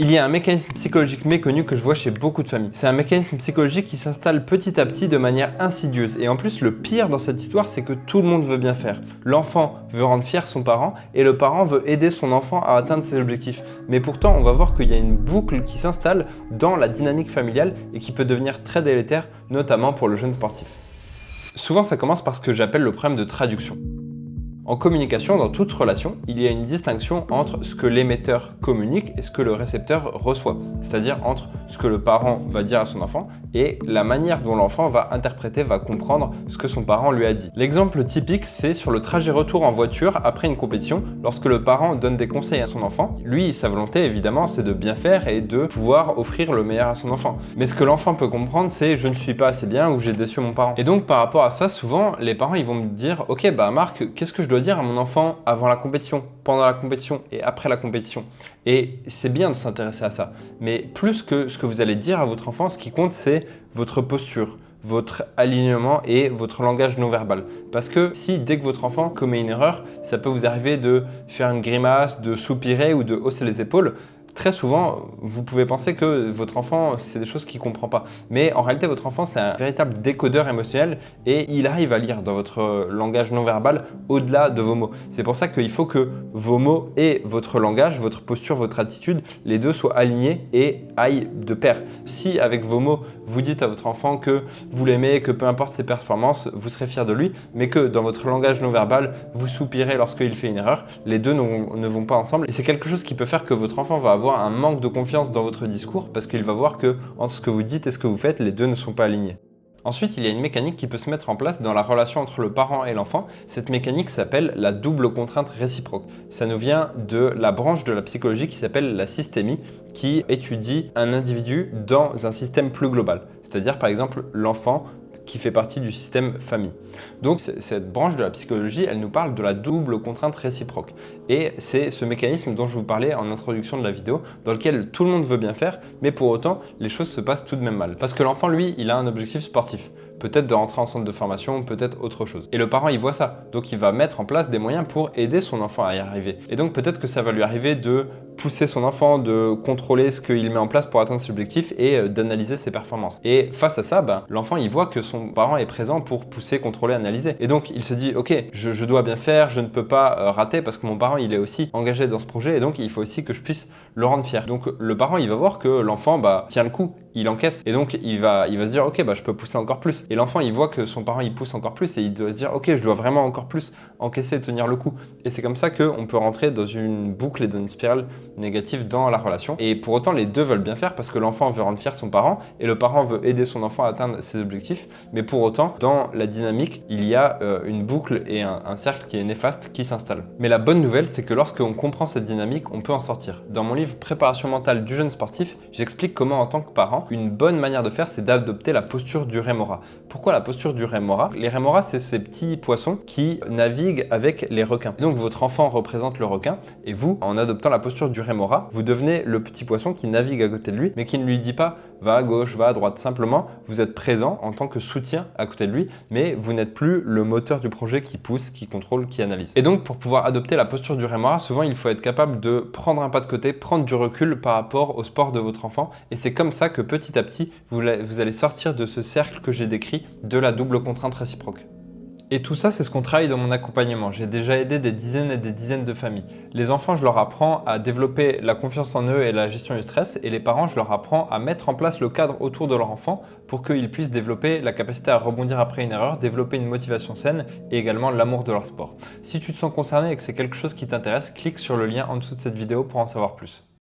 Il y a un mécanisme psychologique méconnu que je vois chez beaucoup de familles. C'est un mécanisme psychologique qui s'installe petit à petit de manière insidieuse. Et en plus, le pire dans cette histoire, c'est que tout le monde veut bien faire. L'enfant veut rendre fier son parent et le parent veut aider son enfant à atteindre ses objectifs. Mais pourtant, on va voir qu'il y a une boucle qui s'installe dans la dynamique familiale et qui peut devenir très délétère, notamment pour le jeune sportif. Souvent, ça commence par ce que j'appelle le problème de traduction. En communication, dans toute relation, il y a une distinction entre ce que l'émetteur communique et ce que le récepteur reçoit. C'est-à-dire entre ce que le parent va dire à son enfant et la manière dont l'enfant va interpréter, va comprendre ce que son parent lui a dit. L'exemple typique, c'est sur le trajet retour en voiture après une compétition, lorsque le parent donne des conseils à son enfant. Lui, sa volonté, évidemment, c'est de bien faire et de pouvoir offrir le meilleur à son enfant. Mais ce que l'enfant peut comprendre, c'est « je ne suis pas assez bien » ou « j'ai déçu mon parent ». Et donc, par rapport à ça, souvent, les parents, ils vont me dire « Ok, bah Marc, qu'est-ce que je dois dire à mon enfant avant la compétition, pendant la compétition et après la compétition ?» Et c'est bien de s'intéresser à ça. Mais plus que ce que vous allez dire à votre enfant, ce qui compte, c'est votre posture, votre alignement et votre langage non verbal. Parce que si dès que votre enfant commet une erreur, ça peut vous arriver de faire une grimace, de soupirer ou de hausser les épaules, très souvent, vous pouvez penser que votre enfant, c'est des choses qu'il ne comprend pas. Mais en réalité, votre enfant, c'est un véritable décodeur émotionnel et il arrive à lire dans votre langage non verbal au-delà de vos mots. C'est pour ça qu'il faut que vos mots et votre langage, votre posture, votre attitude, les deux soient alignés et aillent de pair. Si avec vos mots, vous dites à votre enfant que vous l'aimez, que peu importe ses performances, vous serez fier de lui, mais que dans votre langage non verbal, vous soupirez lorsqu'il fait une erreur, les deux ne vont pas ensemble. Et c'est quelque chose qui peut faire que votre enfant va avoir un manque de confiance dans votre discours parce qu'il va voir que entre ce que vous dites et ce que vous faites, les deux ne sont pas alignés. Ensuite, il y a une mécanique qui peut se mettre en place dans la relation entre le parent et l'enfant. Cette mécanique s'appelle la double contrainte réciproque. Ça nous vient de la branche de la psychologie qui s'appelle la systémie, qui étudie un individu dans un système plus global. C'est-à-dire, par exemple, l'enfant qui fait partie du système famille. Donc cette branche de la psychologie, elle nous parle de la double contrainte réciproque. Et c'est ce mécanisme dont je vous parlais en introduction de la vidéo, dans lequel tout le monde veut bien faire, mais pour autant, les choses se passent tout de même mal. Parce que l'enfant, lui, il a un objectif sportif. Peut-être de rentrer en centre de formation, peut-être autre chose. Et le parent, il voit ça. Donc il va mettre en place des moyens pour aider son enfant à y arriver. Et donc peut-être que ça va lui arriver de pousser son enfant, de contrôler ce qu'il met en place pour atteindre ses objectifs et d'analyser ses performances. Et face à ça, l'enfant, il voit que son parent est présent pour pousser, contrôler, analyser. Et donc il se dit, ok, je dois bien faire, je ne peux pas rater parce que mon parent, il est aussi engagé dans ce projet et donc il faut aussi que je puisse le rendre fier. Donc le parent, il va voir que l'enfant tient le coup, il encaisse et donc il va se dire, ok, je peux pousser encore plus. Et l'enfant, il voit que son parent, il pousse encore plus et il doit se dire, ok, je dois vraiment encore plus encaisser et tenir le coup. Et c'est comme ça qu'on peut rentrer dans une boucle et dans une spirale négative dans la relation. Et pour autant, les deux veulent bien faire parce que l'enfant veut rendre fier son parent et le parent veut aider son enfant à atteindre ses objectifs. Mais pour autant, dans la dynamique, il y a une boucle et un cercle qui est néfaste qui s'installe. Mais la bonne nouvelle, c'est que lorsqu'on comprend cette dynamique, on peut en sortir. Dans mon livre Préparation mentale du jeune sportif, j'explique comment en tant que parent, une bonne manière de faire, c'est d'adopter la posture du rémora. Pourquoi la posture du rémora? Les rémoras, c'est ces petits poissons qui naviguent avec les requins. Donc votre enfant représente le requin et vous, en adoptant la posture du rémora, vous devenez le petit poisson qui navigue à côté de lui mais qui ne lui dit pas va à gauche, va à droite. Simplement, vous êtes présent en tant que soutien à côté de lui mais vous n'êtes plus le moteur du projet qui pousse, qui contrôle, qui analyse. Et donc pour pouvoir adopter la posture du rémora, souvent il faut être capable de prendre un pas de côté, prendre du recul par rapport au sport de votre enfant et c'est comme ça que petit à petit, vous allez sortir de ce cercle que j'ai décrit de la double contrainte réciproque. Et tout ça, c'est ce qu'on travaille dans mon accompagnement. J'ai déjà aidé des dizaines et des dizaines de familles. Les enfants, je leur apprends à développer la confiance en eux et la gestion du stress. Et les parents, je leur apprends à mettre en place le cadre autour de leur enfant pour qu'ils puissent développer la capacité à rebondir après une erreur, développer une motivation saine et également l'amour de leur sport. Si tu te sens concerné et que c'est quelque chose qui t'intéresse, clique sur le lien en dessous de cette vidéo pour en savoir plus.